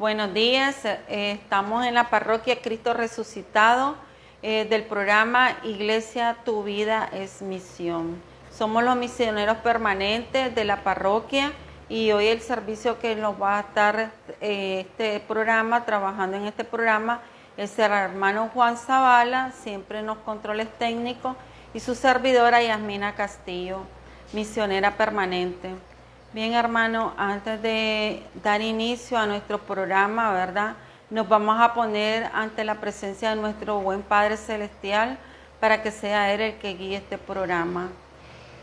Buenos días, estamos en la parroquia Cristo Resucitado del programa Iglesia Tu Vida es Misión. Somos los misioneros permanentes de la parroquia y hoy el servicio que nos va a estar trabajando en este programa es el hermano Juan Zavala, siempre en los controles técnicos, y su servidora Yasmina Castillo, misionera permanente. Bien, hermano, antes de dar inicio a nuestro programa, ¿verdad?, nos vamos a poner ante la presencia de nuestro buen Padre Celestial para que sea Él el que guíe este programa.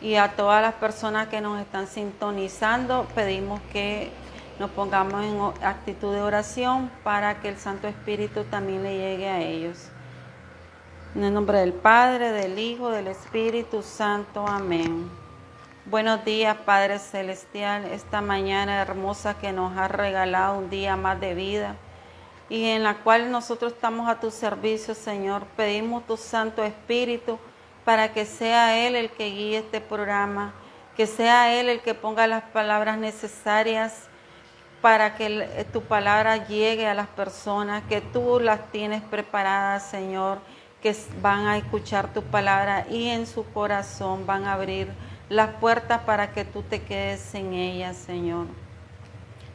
Y a todas las personas que nos están sintonizando, pedimos que nos pongamos en actitud de oración para que el Santo Espíritu también le llegue a ellos. En el nombre del Padre, del Hijo, del Espíritu Santo. Amén. Buenos días, Padre Celestial, esta mañana hermosa que nos has regalado un día más de vida y en la cual nosotros estamos a tu servicio, Señor. Pedimos tu Santo Espíritu para que sea Él el que guíe este programa, que sea Él el que ponga las palabras necesarias para que tu palabra llegue a las personas, que tú las tienes preparadas, Señor, que van a escuchar tu palabra y en su corazón van a abrir las puertas para que tú te quedes en ellas, Señor.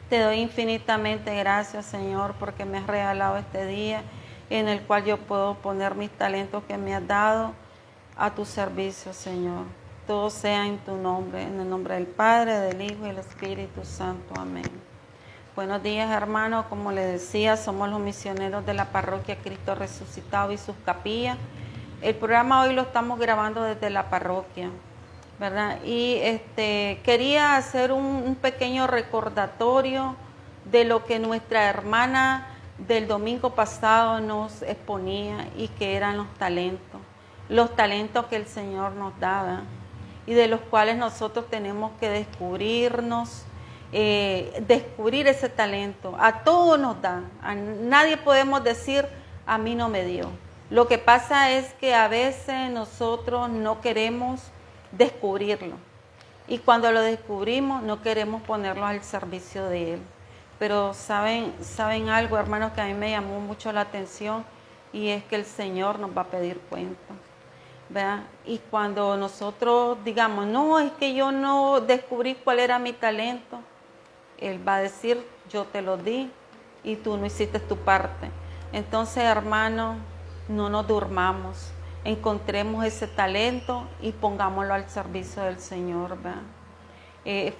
Te doy infinitamente gracias, Señor, porque me has regalado este día en el cual yo puedo poner mis talentos que me has dado a tu servicio, Señor. Todo sea en tu nombre, en el nombre del Padre, del Hijo y del Espíritu Santo. Amén. Buenos días, hermanos. Como les decía, somos los misioneros de la parroquia Cristo Resucitado y sus capillas. El programa hoy lo estamos grabando desde la parroquia, ¿verdad? Y quería hacer un pequeño recordatorio de lo que nuestra hermana del domingo pasado nos exponía y que eran los talentos que el Señor nos daba y de los cuales nosotros tenemos que descubrir ese talento. A todos nos dan, a nadie podemos decir a mí no me dio. Lo que pasa es que a veces nosotros no queremos descubrirlo y cuando lo descubrimos no queremos ponerlo al servicio de Él. Pero saben algo, hermanos, que a mí me llamó mucho la atención y es que el Señor nos va a pedir cuenta, ¿verdad? Y cuando nosotros digamos, no, es que yo no descubrí cuál era mi talento, Él va a decir, yo te lo di y tú no hiciste tu parte. Entonces, hermanos, no nos durmamos. Encontremos ese talento y pongámoslo al servicio del Señor, ¿verdad?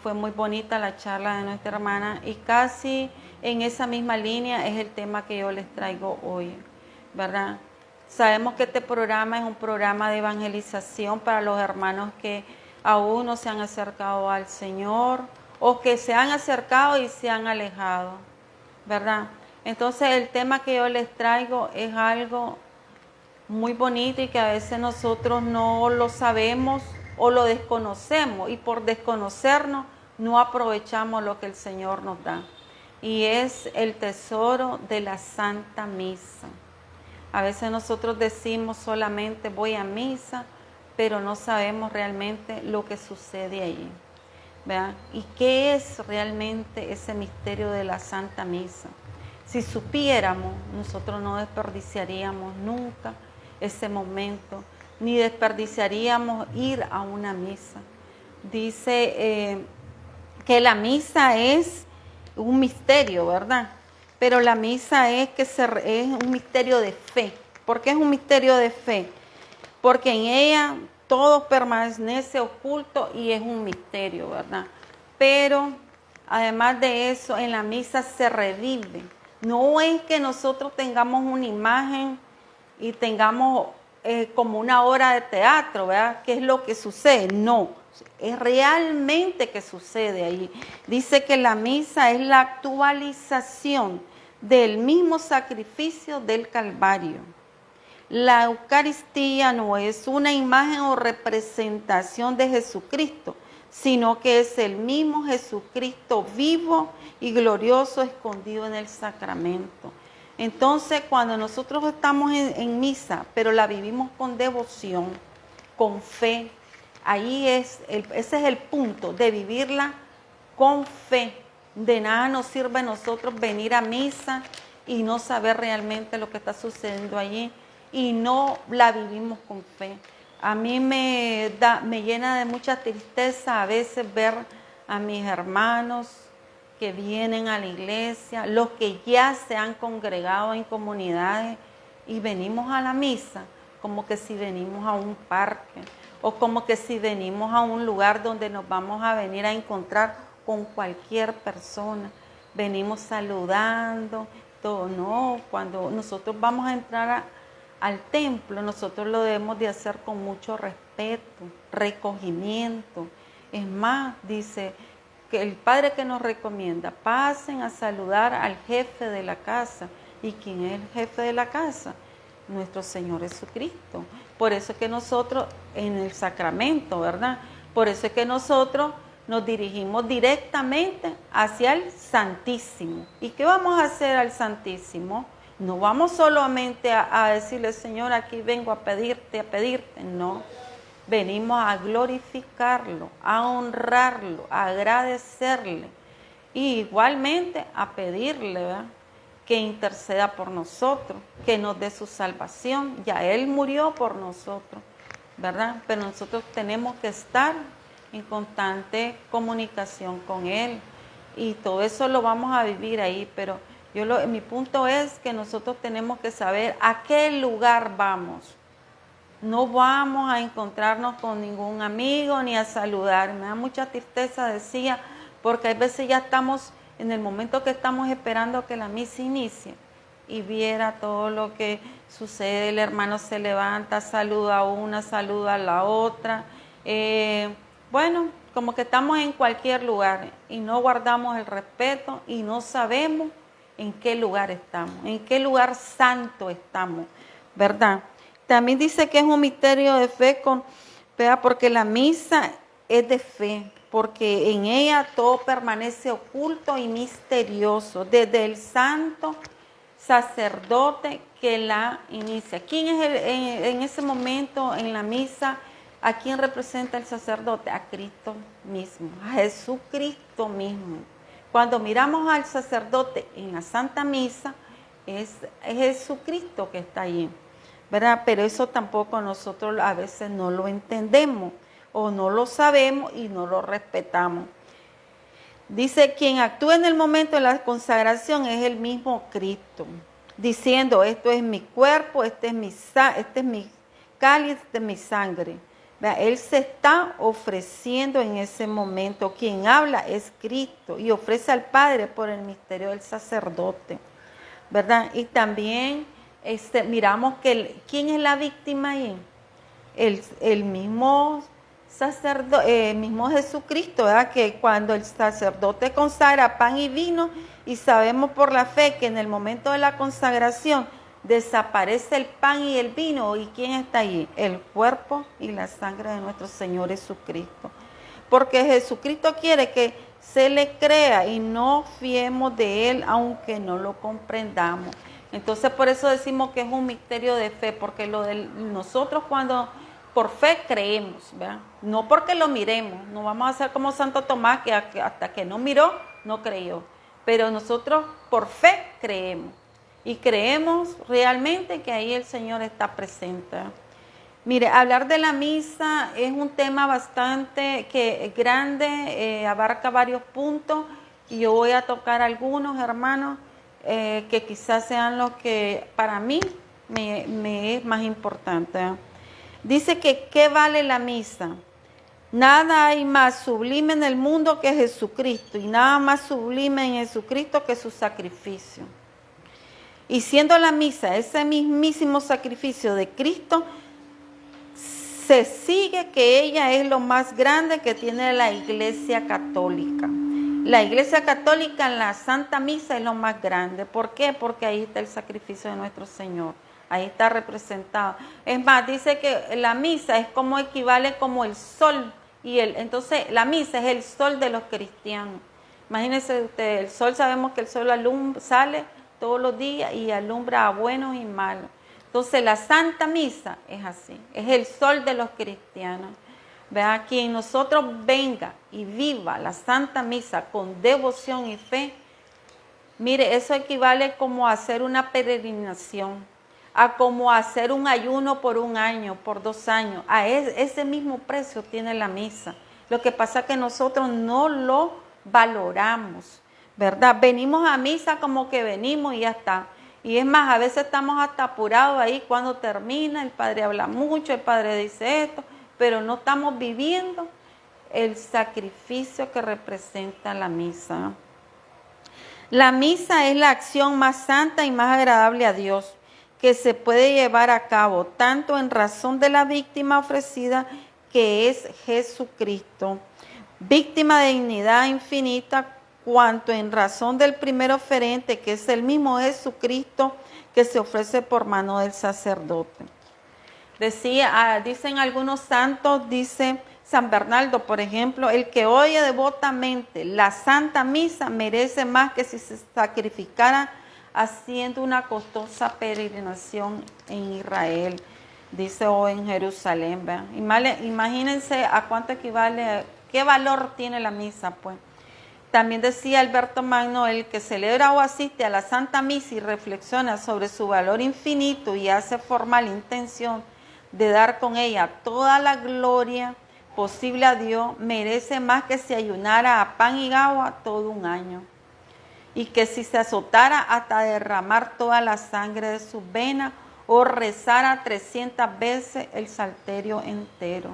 Fue muy bonita la charla de nuestra hermana y casi en esa misma línea es el tema que yo les traigo hoy, ¿verdad? Sabemos que este programa es un programa de evangelización para los hermanos que aún no se han acercado al Señor o que se han acercado y se han alejado, ¿verdad? Entonces el tema que yo les traigo es algo muy bonito y que a veces nosotros no lo sabemos o lo desconocemos y por desconocernos no aprovechamos lo que el Señor nos da. Y es el tesoro de la Santa Misa. A veces nosotros decimos solamente voy a misa, pero no sabemos realmente lo que sucede allí, ¿verdad? ¿Y qué es realmente ese misterio de la Santa Misa? Si supiéramos, nosotros no desperdiciaríamos nunca ese momento, ni desperdiciaríamos ir a una misa. Dice que la misa es un misterio, ¿verdad? Pero la misa es un misterio de fe. ¿Por qué es un misterio de fe? Porque en ella todo permanece oculto y es un misterio, ¿verdad? Pero además de eso, en la misa se revive. No es que nosotros tengamos una imagen y tengamos como una obra de teatro, ¿verdad? ¿Qué es lo que sucede? No, es realmente que sucede ahí. Dice que la misa es la actualización del mismo sacrificio del Calvario. La Eucaristía no es una imagen o representación de Jesucristo, sino que es el mismo Jesucristo vivo y glorioso escondido en el sacramento. Entonces, cuando nosotros estamos en misa, pero la vivimos con devoción, con fe, ese es el punto de vivirla con fe, De nada nos sirve a nosotros venir a misa y no saber realmente lo que está sucediendo allí y no la vivimos con fe. A mí me llena de mucha tristeza a veces ver a mis hermanos que vienen a la iglesia, los que ya se han congregado en comunidades y venimos a la misa como que si venimos a un parque o como que si venimos a un lugar donde nos vamos a venir a encontrar con cualquier persona. Venimos saludando, todo. No, cuando nosotros vamos a entrar al templo, nosotros lo debemos de hacer con mucho respeto, recogimiento. Es más, dice que el Padre que nos recomienda, pasen a saludar al jefe de la casa. ¿Y quién es el jefe de la casa? Nuestro Señor Jesucristo. Por eso es que nosotros, en el sacramento, ¿verdad? Por eso es que nosotros nos dirigimos directamente hacia el Santísimo. ¿Y qué vamos a hacer al Santísimo? No vamos solamente a decirle, Señor, aquí vengo a pedirte, no. Venimos a glorificarlo, a honrarlo, a agradecerle y igualmente a pedirle, ¿verdad?, que interceda por nosotros, que nos dé su salvación. Ya Él murió por nosotros, ¿verdad? Pero nosotros tenemos que estar en constante comunicación con Él y todo eso lo vamos a vivir ahí, pero mi punto es que nosotros tenemos que saber a qué lugar vamos. No vamos a encontrarnos con ningún amigo ni a saludar. Me da mucha tristeza, decía, porque a veces ya estamos en el momento que estamos esperando que la misa inicie y viera todo lo que sucede. El hermano se levanta, saluda a una, saluda a la otra. Bueno, como que estamos en cualquier lugar y no guardamos el respeto y no sabemos en qué lugar estamos, en qué lugar santo estamos, ¿verdad? También dice que es un misterio de fe, porque la misa es de fe, porque en ella todo permanece oculto y misterioso, desde el santo sacerdote que la inicia. ¿Quién es en ese momento en la misa? ¿A quién representa el sacerdote? A Cristo mismo, a Jesucristo mismo. Cuando miramos al sacerdote en la Santa Misa, es Jesucristo que está allí, ¿verdad? Pero eso tampoco nosotros a veces no lo entendemos o no lo sabemos y no lo respetamos. Dice, quien actúa en el momento de la consagración es el mismo Cristo, diciendo, esto es mi cuerpo, este es mi cáliz, este es mi sangre. ¿Verdad? Él se está ofreciendo en ese momento. Quien habla es Cristo y ofrece al Padre por el misterio del sacerdote, ¿verdad? Y también miramos que ¿quién es la víctima ahí? El mismo sacerdote, el mismo Jesucristo, ¿verdad? Que cuando el sacerdote consagra pan y vino, y sabemos por la fe que en el momento de la consagración desaparece el pan y el vino, ¿y quién está allí? El cuerpo y la sangre de nuestro Señor Jesucristo. Porque Jesucristo quiere que se le crea y no fiemos de Él, aunque no lo comprendamos. Entonces, por eso decimos que es un misterio de fe, porque nosotros cuando por fe creemos, ¿verdad? No porque lo miremos, no vamos a ser como Santo Tomás, que hasta que no miró, no creyó. Pero nosotros por fe creemos. Y creemos realmente que ahí el Señor está presente. Mire, hablar de la misa es un tema bastante grande, abarca varios puntos, y yo voy a tocar algunos, hermanos, que quizás sean los que para mí me es más importante. Dice que ¿qué vale la misa? Nada hay más sublime en el mundo que Jesucristo, y nada más sublime en Jesucristo que su sacrificio. Y siendo la misa ese mismísimo sacrificio de Cristo, se sigue que ella es lo más grande que tiene la Iglesia Católica. La Iglesia Católica en la Santa Misa es lo más grande. ¿Por qué? Porque ahí está el sacrificio de nuestro Señor. Ahí está representado. Es más, dice que la misa es como equivale como el sol. Entonces la misa es el sol de los cristianos. Imagínense ustedes, el sol, sabemos que el sol sale todos los días y alumbra a buenos y malos. Entonces la Santa Misa es así, es el sol de los cristianos, Vea, quien nosotros venga y viva la Santa Misa con devoción y fe, mire, eso equivale como a hacer una peregrinación, a como hacer un ayuno por 1 año, por 2 años. A ese mismo precio tiene la misa. Lo que pasa es que nosotros no lo valoramos, ¿verdad? Venimos a misa como que venimos y ya está. Y es más, a veces estamos hasta apurados ahí cuando termina, el padre habla mucho, el padre dice esto, pero no estamos viviendo el sacrificio que representa la misa. La misa es la acción más santa y más agradable a Dios que se puede llevar a cabo, tanto en razón de la víctima ofrecida, que es Jesucristo, víctima de dignidad infinita, cuanto en razón del primer oferente, que es el mismo Jesucristo que se ofrece por mano del sacerdote. Dicen algunos santos, dice San Bernardo, por ejemplo, el que oye devotamente la Santa Misa merece más que si se sacrificara haciendo una costosa peregrinación en Israel, dice, o en Jerusalén. ¿Verdad? Imagínense a cuánto equivale, qué valor tiene la misa, pues. También decía Alberto Magno, el que celebra o asiste a la Santa Misa y reflexiona sobre su valor infinito y hace formal intención de dar con ella toda la gloria posible a Dios, merece más que si ayunara a pan y agua todo 1 año, y que si se azotara hasta derramar toda la sangre de sus venas o rezara 300 veces el salterio entero.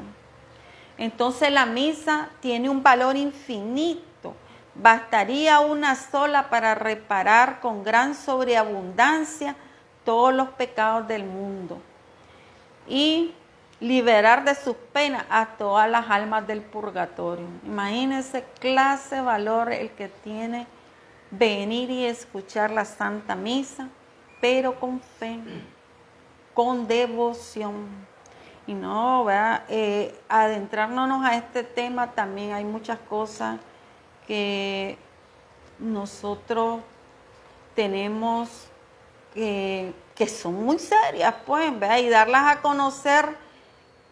Entonces la misa tiene un valor infinito. Bastaría una sola para reparar con gran sobreabundancia todos los pecados del mundo y liberar de sus penas a todas las almas del purgatorio. Imagínense clase de valor el que tiene venir y escuchar la Santa Misa, pero con fe, con devoción. Y no, ¿verdad? Adentrándonos a este tema también hay muchas cosas que nosotros tenemos que son muy serias, pues, ¿verdad? Y darlas a conocer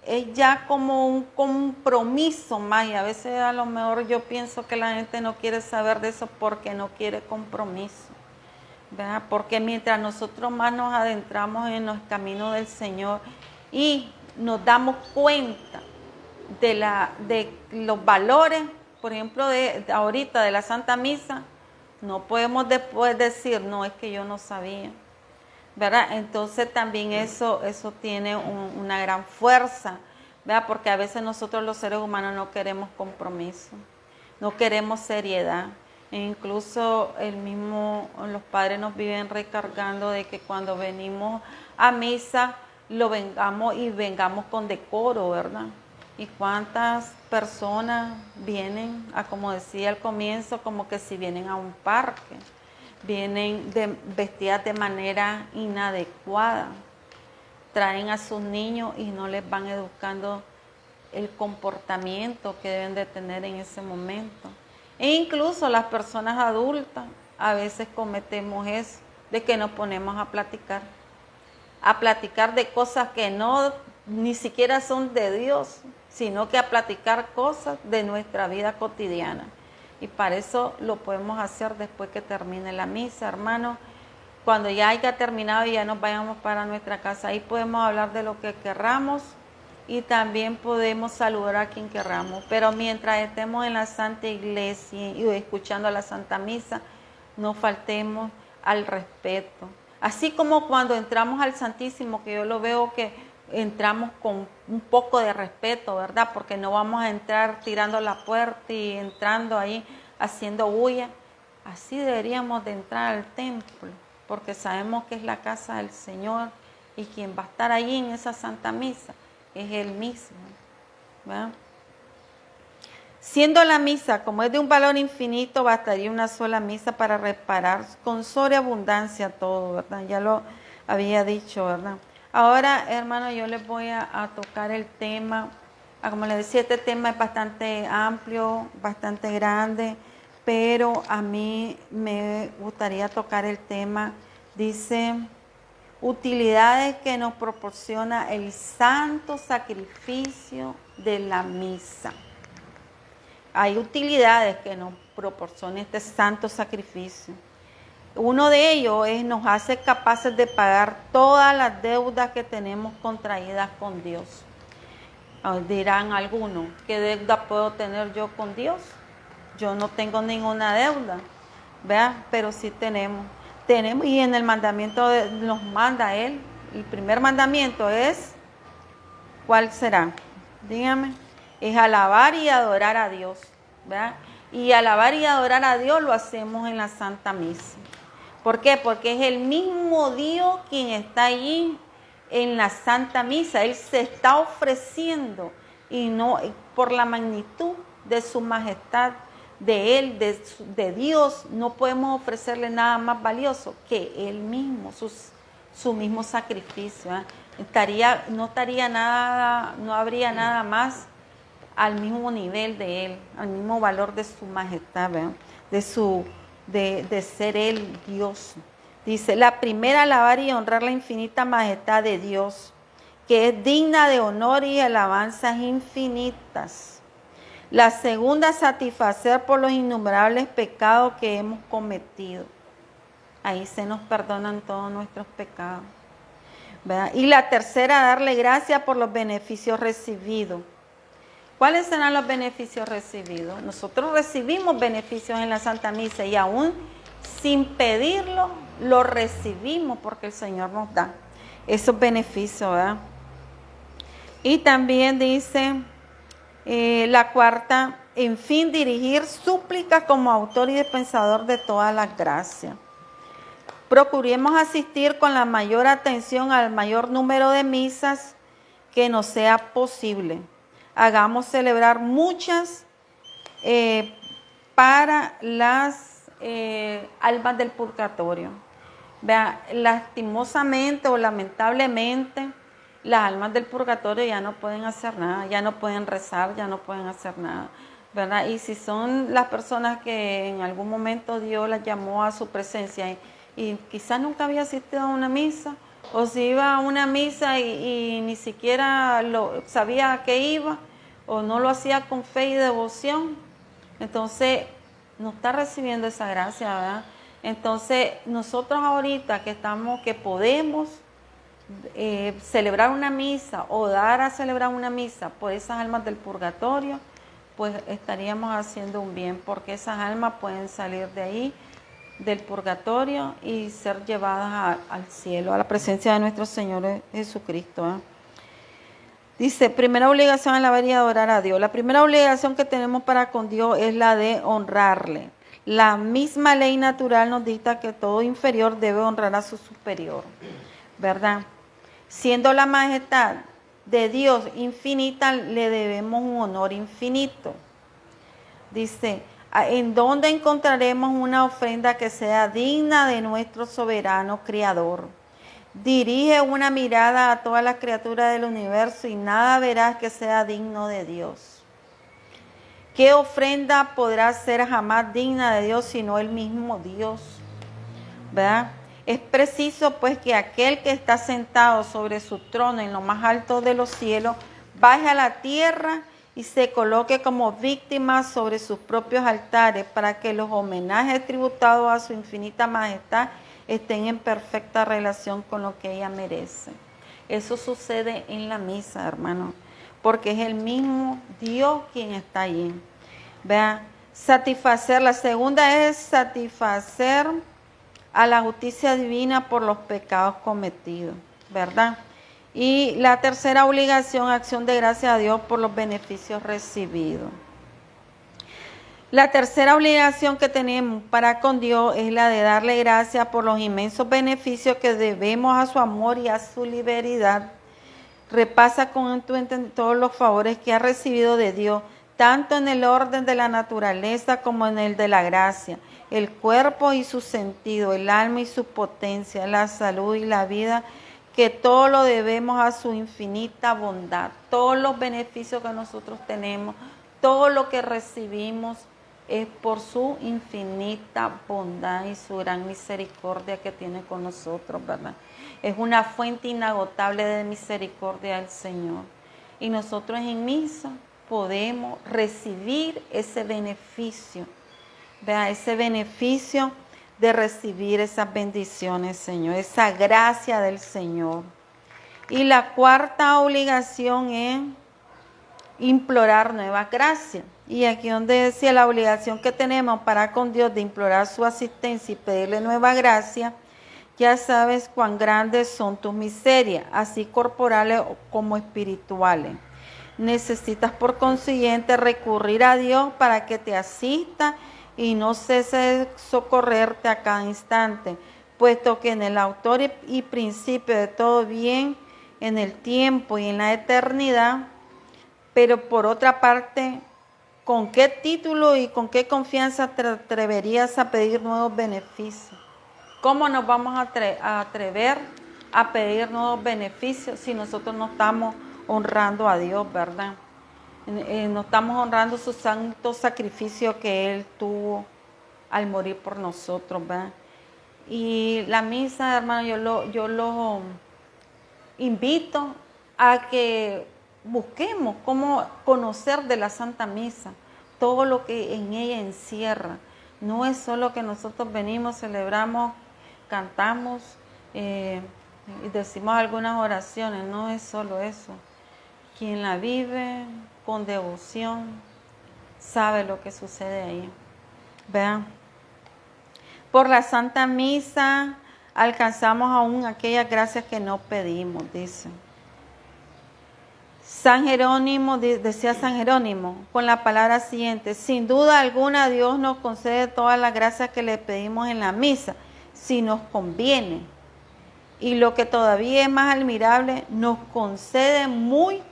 es ya como un compromiso más, y a veces a lo mejor yo pienso que la gente no quiere saber de eso porque no quiere compromiso, ¿verdad? Porque mientras nosotros más nos adentramos en los caminos del Señor y nos damos cuenta de los valores, por ejemplo, de ahorita de la Santa Misa, no podemos después decir, no, es que yo no sabía, ¿verdad? Entonces también eso tiene una gran fuerza, ¿verdad? Porque a veces nosotros los seres humanos no queremos compromiso, no queremos seriedad. E incluso los padres nos viven recargando de que cuando venimos a misa, vengamos con decoro, ¿verdad? Y cuántas personas vienen como decía al comienzo, como que si vienen a un parque, vienen vestidas de manera inadecuada, traen a sus niños y no les van educando el comportamiento que deben de tener en ese momento. E incluso las personas adultas a veces cometemos eso, de que nos ponemos a platicar de cosas que ni siquiera son de Dios, sino que a platicar cosas de nuestra vida cotidiana. Y para eso lo podemos hacer después que termine la misa, hermanos. Cuando ya haya terminado y ya nos vayamos para nuestra casa, ahí podemos hablar de lo que querramos y también podemos saludar a quien querramos. Pero mientras estemos en la Santa Iglesia y escuchando la Santa Misa, no faltemos al respeto. Así como cuando entramos al Santísimo, que yo lo veo que entramos con un poco de respeto, ¿verdad? Porque no vamos a entrar tirando la puerta y entrando ahí haciendo bulla. Así deberíamos de entrar al templo, porque sabemos que es la casa del Señor y quien va a estar allí en esa Santa Misa es Él mismo, ¿verdad? Siendo la misa, como es de un valor infinito, bastaría una sola misa para reparar con sobreabundancia todo, ¿verdad? Ya lo había dicho, ¿verdad? Ahora, hermano, yo les voy a tocar el tema. Como les decía, este tema es bastante amplio, bastante grande, pero a mí me gustaría tocar el tema, dice, utilidades que nos proporciona el santo sacrificio de la misa. Hay utilidades que nos proporciona este santo sacrificio. Uno de ellos nos hace capaces de pagar todas las deudas que tenemos contraídas con Dios. Dirán algunos, ¿qué deuda puedo tener yo con Dios? Yo no tengo ninguna deuda, ¿verdad? Pero sí tenemos, y en el mandamiento nos manda Él. El primer mandamiento es, ¿cuál será? Dígame, es alabar y adorar a Dios, ¿verdad? Y alabar y adorar a Dios lo hacemos en la Santa Misa. ¿Por qué? Porque es el mismo Dios quien está allí en la Santa Misa. Él se está ofreciendo y no por la magnitud de su majestad, de Él, de Dios, no podemos ofrecerle nada más valioso que Él mismo, su mismo sacrificio. No habría nada más al mismo nivel de Él, al mismo valor de su majestad, ¿verdad? De ser Él Dios. Dice, la primera, alabar y honrar la infinita majestad de Dios, que es digna de honor y alabanzas infinitas. La segunda, satisfacer por los innumerables pecados que hemos cometido. Ahí se nos perdonan todos nuestros pecados, ¿verdad? Y la tercera, darle gracias por los beneficios recibidos. ¿Cuáles serán los beneficios recibidos? Nosotros recibimos beneficios en la Santa Misa y aún sin pedirlo, lo recibimos porque el Señor nos da esos beneficios, ¿verdad? Y también dice la cuarta, en fin, dirigir súplicas como autor y dispensador de todas las gracias. Procuremos asistir con la mayor atención al mayor número de misas que nos sea posible. Hagamos celebrar muchas para las almas del purgatorio. Vea, lastimosamente o lamentablemente, las almas del purgatorio ya no pueden hacer nada, ya no pueden rezar, ya no pueden hacer nada, ¿verdad? Y si son las personas que en algún momento Dios las llamó a su presencia y quizás nunca había asistido a una misa, o si iba a una misa y ni siquiera sabía a qué iba, o no lo hacía con fe y devoción, entonces no está recibiendo esa gracia, ¿verdad? Entonces nosotros ahorita que podemos celebrar una misa o dar a celebrar una misa por esas almas del purgatorio, pues estaríamos haciendo un bien, porque esas almas pueden salir de ahí, del purgatorio, y ser llevadas al cielo, a la presencia de nuestro Señor Jesucristo, ¿eh? Dice, primera obligación, alabar y adorar a Dios. La primera obligación que tenemos para con Dios es la de honrarle. La misma ley natural nos dicta que todo inferior debe honrar a su superior, ¿verdad? Siendo la majestad de Dios infinita, le debemos un honor infinito. Dice, ¿en dónde encontraremos una ofrenda que sea digna de nuestro soberano Creador? Dirige una mirada a todas las criaturas del universo y nada verás que sea digno de Dios. ¿Qué ofrenda podrá ser jamás digna de Dios sino el mismo Dios? ¿Verdad? Es preciso pues que aquel que está sentado sobre su trono en lo más alto de los cielos baje a la tierra y se coloque como víctima sobre sus propios altares para que los homenajes tributados a su infinita majestad estén en perfecta relación con lo que ella merece. Eso sucede en la misa, hermano, porque es el mismo Dios quien está allí. Vea, satisfacer, la segunda es satisfacer a la justicia divina por los pecados cometidos, ¿verdad? Y la tercera obligación, acción de gracias a Dios por los beneficios recibidos. La tercera obligación que tenemos para con Dios es la de darle gracias por los inmensos beneficios que debemos a su amor y a su liberalidad. Repasa con tu entendimiento todos los favores que has recibido de Dios, tanto en el orden de la naturaleza como en el de la gracia, el cuerpo y su sentido, el alma y su potencia, la salud y la vida, que todo lo debemos a su infinita bondad. Todos los beneficios que nosotros tenemos, todo lo que recibimos, es por su infinita bondad y su gran misericordia que tiene con nosotros, ¿verdad? Es una fuente inagotable de misericordia del Señor. Y nosotros en misa podemos recibir ese beneficio. Vea, ese beneficio de recibir esas bendiciones, Señor, esa gracia del Señor. Y la cuarta obligación es implorar nuevas gracias. Y aquí donde decía la obligación que tenemos para con Dios de implorar su asistencia y pedirle nueva gracia, ya sabes cuán grandes son tus miserias, así corporales como espirituales. Necesitas por consiguiente recurrir a Dios para que te asista y no cese de socorrerte a cada instante, puesto que en el autor y principio de todo bien, en el tiempo y en la eternidad. Pero por otra parte, ¿con qué título y con qué confianza te atreverías a pedir nuevos beneficios? ¿Cómo nos vamos a atrever a pedir nuevos beneficios si nosotros no estamos honrando a Dios, verdad? No estamos honrando su santo sacrificio que Él tuvo al morir por nosotros, ¿verdad? Y la misa, hermano, yo lo invito a que busquemos cómo conocer de la Santa Misa, todo lo que en ella encierra. No es solo que nosotros venimos, celebramos, cantamos y decimos algunas oraciones, no es solo eso. Quien la vive con devoción sabe lo que sucede ahí. Vean, por la Santa Misa alcanzamos aún aquellas gracias que no pedimos, dice. San Jerónimo, decía San Jerónimo, con la palabra siguiente: sin duda alguna Dios nos concede todas las gracias que le pedimos en la misa, si nos conviene. Y lo que todavía es más admirable, nos concede muy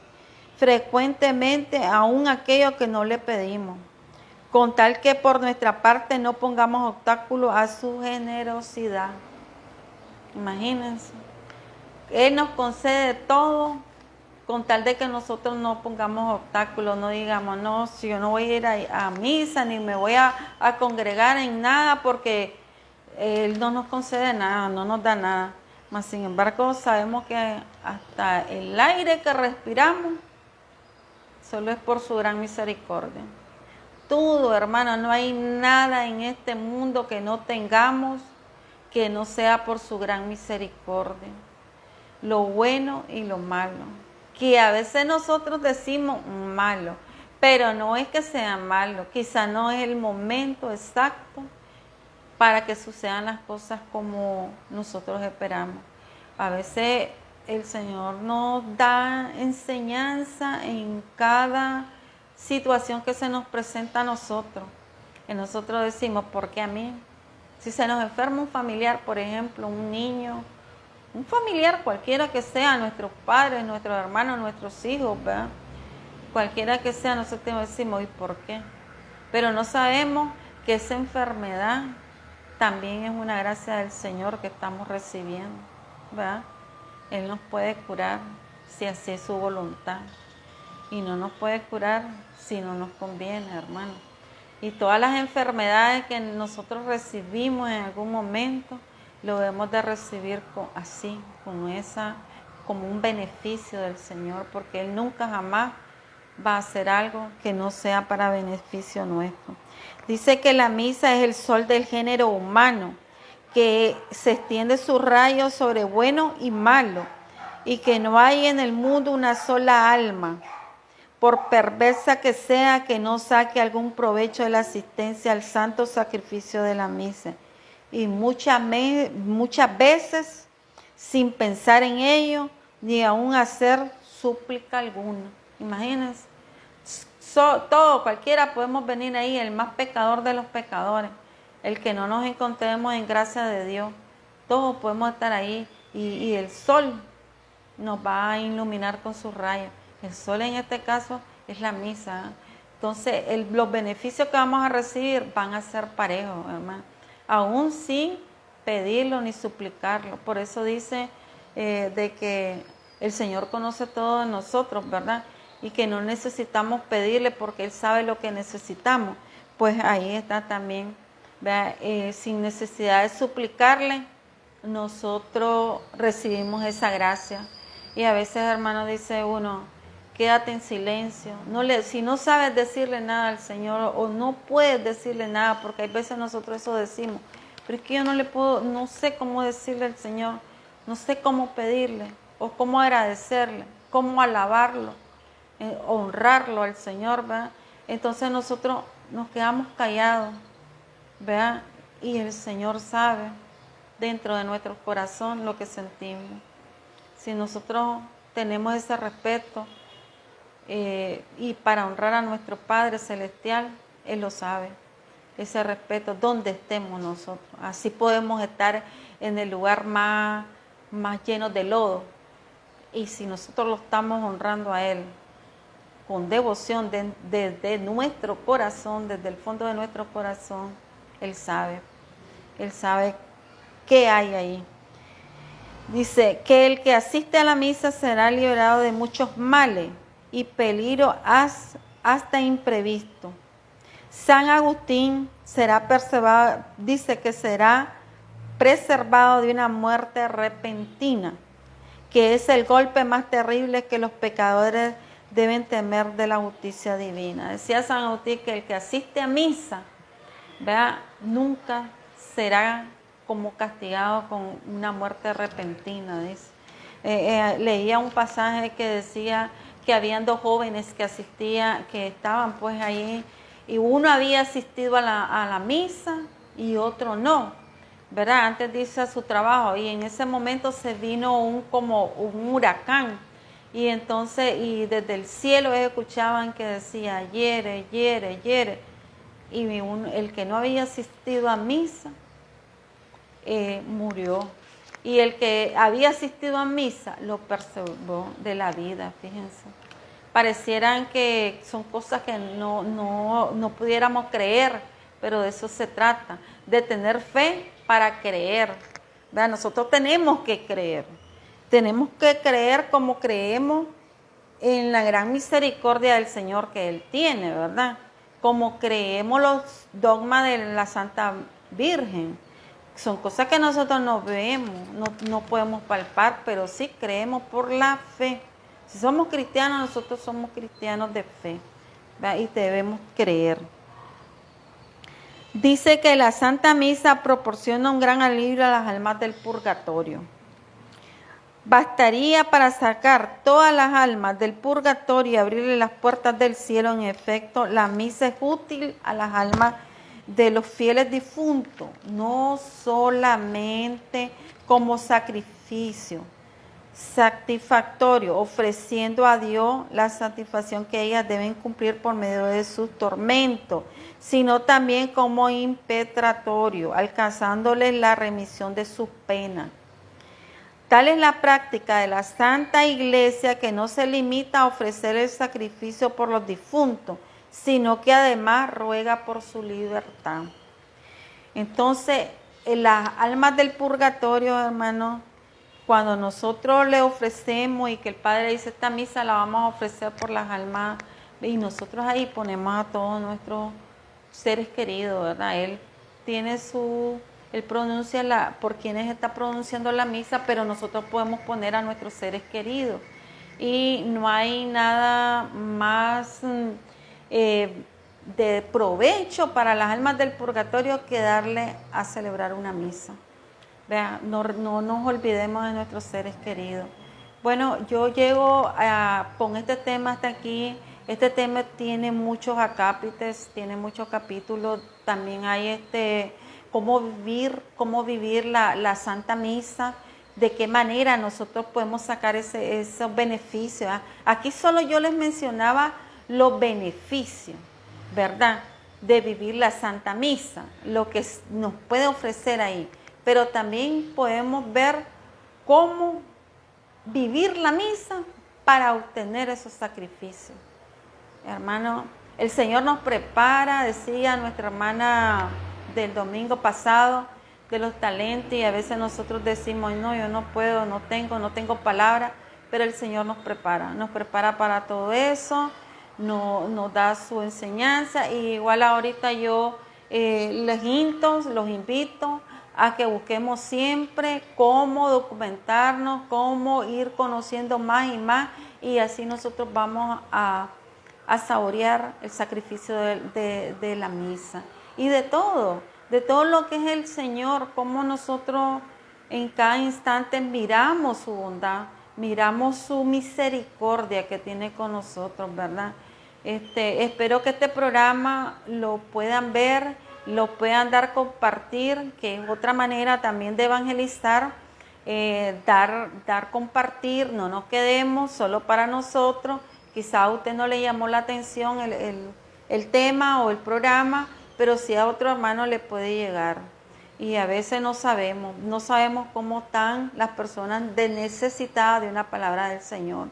frecuentemente aún aquello que no le pedimos, con tal que por nuestra parte no pongamos obstáculos a su generosidad. Imagínense, Él nos concede todo con tal de que nosotros no pongamos obstáculos, no digamos, no, si yo no voy a ir a misa, ni me voy a congregar en nada, porque Él no nos concede nada, no nos da nada. Mas sin embargo sabemos que hasta el aire que respiramos solo es por su gran misericordia. Todo, hermano, no hay nada en este mundo que no tengamos que no sea por su gran misericordia. Lo bueno y lo malo. Que a veces nosotros decimos malo, pero no es que sea malo, quizá no es el momento exacto para que sucedan las cosas como nosotros esperamos. A veces el Señor nos da enseñanza en cada situación que se nos presenta a nosotros. Y nosotros decimos, ¿por qué a mí? Si se nos enferma un familiar, por ejemplo, un niño, un familiar cualquiera que sea, nuestros padres, nuestros hermanos, nuestros hijos, ¿verdad? Cualquiera que sea, nosotros decimos, ¿y por qué? Pero no sabemos que esa enfermedad también es una gracia del Señor que estamos recibiendo, ¿verdad? Él nos puede curar si así es su voluntad. Y no nos puede curar si no nos conviene, hermano. Y todas las enfermedades que nosotros recibimos en algún momento, lo debemos de recibir como un beneficio del Señor, porque Él nunca jamás va a hacer algo que no sea para beneficio nuestro. Dice que la misa es el sol del género humano, que se extiende sus rayos sobre bueno y malo, y que no hay en el mundo una sola alma, por perversa que sea, que no saque algún provecho de la asistencia al santo sacrificio de la misa. Y muchas veces, sin pensar en ello, ni aún hacer súplica alguna. Imagínense, cualquiera podemos venir ahí, el más pecador de los pecadores, el que no nos encontremos en gracia de Dios, todos podemos estar ahí y el sol nos va a iluminar con sus rayos. El sol en este caso es la misa. Entonces los beneficios que vamos a recibir van a ser parejos, hermano, aún sin pedirlo ni suplicarlo. Por eso dice de que el Señor conoce todo de nosotros, ¿verdad? Y que no necesitamos pedirle porque Él sabe lo que necesitamos. Pues ahí está también, ¿verdad? Sin necesidad de suplicarle, nosotros recibimos esa gracia. Y a veces, hermano, dice uno, quédate en silencio. Si no sabes decirle nada al Señor o no puedes decirle nada, porque hay veces nosotros eso decimos, pero es que yo no sé cómo decirle al Señor, no sé cómo pedirle o cómo agradecerle, cómo alabarlo, honrarlo al Señor, ¿verdad? Entonces nosotros nos quedamos callados, ¿verdad? Y el Señor sabe dentro de nuestro corazón lo que sentimos. Si nosotros tenemos ese respeto y para honrar a nuestro Padre Celestial, Él lo sabe, ese respeto donde estemos nosotros. Así podemos estar en el lugar más lleno de lodo. Y si nosotros lo estamos honrando a Él con devoción desde nuestro corazón, desde el fondo de nuestro corazón, Él sabe qué hay ahí. Dice que el que asiste a la misa será liberado de muchos males y peligro hasta imprevisto. San Agustín dice que será preservado de una muerte repentina, que es el golpe más terrible que los pecadores deben temer de la justicia divina. Decía San Agustín que el que asiste a misa, ¿verdad?, nunca será como castigado con una muerte repentina. Leía un pasaje que decía que habían dos jóvenes que estaban pues ahí, y uno había asistido a la misa y otro no, ¿verdad? Antes de irse a su trabajo, y en ese momento se vino como un huracán, y entonces desde el cielo ellos escuchaban que decía hiere, hiere, hiere, y el que no había asistido a misa murió, y el que había asistido a misa lo preservó de la vida. Fíjense, parecieran que son cosas que no pudiéramos creer, pero de eso se trata, de tener fe para creer, ¿verdad? Nosotros tenemos que creer como creemos en la gran misericordia del Señor que Él tiene, ¿verdad? Como creemos los dogmas de la Santa Virgen. Son cosas que nosotros no vemos, no podemos palpar, pero sí creemos por la fe. Si somos cristianos, nosotros somos cristianos de fe, ¿verdad? Y debemos creer. Dice que la Santa Misa proporciona un gran alivio a las almas del purgatorio. Bastaría para sacar todas las almas del purgatorio y abrirle las puertas del cielo. En efecto, la misa es útil a las almas de los fieles difuntos, no solamente como sacrificio satisfactorio, ofreciendo a Dios la satisfacción que ellas deben cumplir por medio de sus tormentos, sino también como impetratorio, alcanzándoles la remisión de sus penas. Tal es la práctica de la Santa Iglesia, que no se limita a ofrecer el sacrificio por los difuntos, sino que además ruega por su libertad. Entonces, las almas del purgatorio, hermanos, cuando nosotros le ofrecemos y que el Padre dice, esta misa la vamos a ofrecer por las almas, y nosotros ahí ponemos a todos nuestros seres queridos, ¿verdad? Él pronuncia por quienes está pronunciando la misa, pero nosotros podemos poner a nuestros seres queridos. Y no hay nada más de provecho para las almas del purgatorio que darle a celebrar una misa. Vean, no nos olvidemos de nuestros seres queridos. Bueno, yo llego con este tema hasta aquí. Este tema tiene muchos acápites, tiene muchos capítulos. También hay cómo vivir la Santa Misa, de qué manera nosotros podemos sacar esos beneficios. Aquí solo yo les mencionaba los beneficios, ¿verdad?, de vivir la Santa Misa, lo que nos puede ofrecer ahí. Pero también podemos ver cómo vivir la misa para obtener esos sacrificios. Hermano, el Señor nos prepara, decía nuestra hermana del domingo pasado, de los talentos, y a veces nosotros decimos, no, yo no puedo, no tengo palabra, pero el Señor nos prepara para todo eso, nos da su enseñanza. Y igual ahorita yo los invito a que busquemos siempre cómo documentarnos, cómo ir conociendo más y más y así nosotros vamos a saborear el sacrificio de la misa y de todo lo que es el Señor, cómo nosotros en cada instante miramos su bondad, miramos su misericordia que tiene con nosotros, ¿verdad? Espero que este programa lo puedan ver, lo puedan dar compartir, que es otra manera también de evangelizar, dar compartir, no nos quedemos solo para nosotros. Quizá a usted no le llamó la atención el tema o el programa, pero sí a otro hermano le puede llegar. Y a veces no sabemos cómo están las personas necesitadas de una palabra del Señor.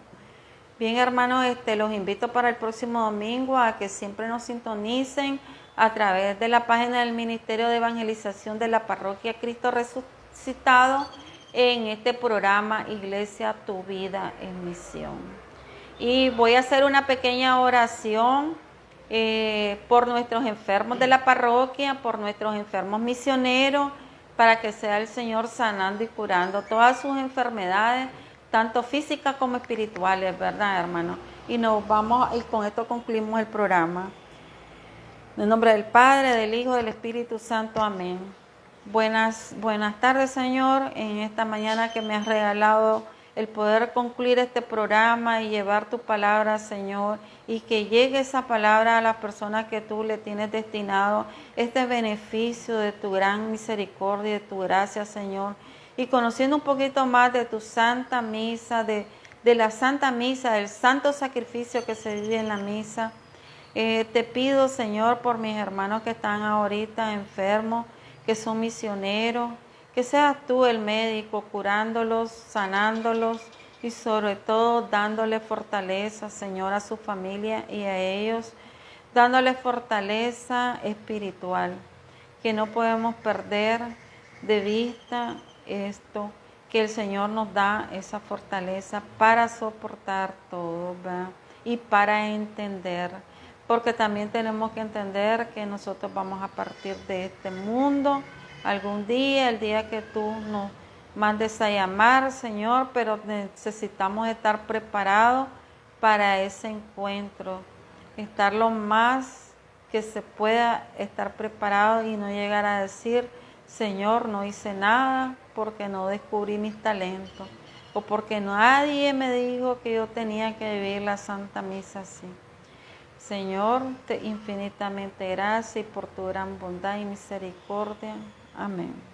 Bien, hermanos, los invito para el próximo domingo a que siempre nos sintonicen a través de la página del Ministerio de Evangelización de la Parroquia Cristo Resucitado en este programa Iglesia, tu vida en misión. Y voy a hacer una pequeña oración por nuestros enfermos de la parroquia, por nuestros enfermos misioneros, para que sea el Señor sanando y curando todas sus enfermedades, tanto físicas como espirituales, ¿verdad, hermano? Y con esto concluimos el programa. En el nombre del Padre, del Hijo, del Espíritu Santo. Amén. Buenas tardes, Señor, en esta mañana que me has regalado el poder concluir este programa y llevar tu palabra, Señor, y que llegue esa palabra a las personas que tú le tienes destinado, este beneficio de tu gran misericordia y de tu gracia, Señor, y conociendo un poquito más de tu santa misa, de la santa misa, del santo sacrificio que se vive en la misa. Te pido, Señor, por mis hermanos que están ahorita enfermos, que son misioneros, que seas tú el médico, curándolos, sanándolos y sobre todo dándole fortaleza, Señor, a su familia y a ellos, dándole fortaleza espiritual, que no podemos perder de vista esto, que el Señor nos da esa fortaleza para soportar todo, ¿verdad? Y para entender, porque también tenemos que entender que nosotros vamos a partir de este mundo algún día, el día que tú nos mandes a llamar, Señor, pero necesitamos estar preparados para ese encuentro, estar lo más que se pueda estar preparado y no llegar a decir, Señor, no hice nada porque no descubrí mis talentos o porque nadie me dijo que yo tenía que vivir la Santa Misa así. Señor, te infinitamente gracias y por tu gran bondad y misericordia. Amén.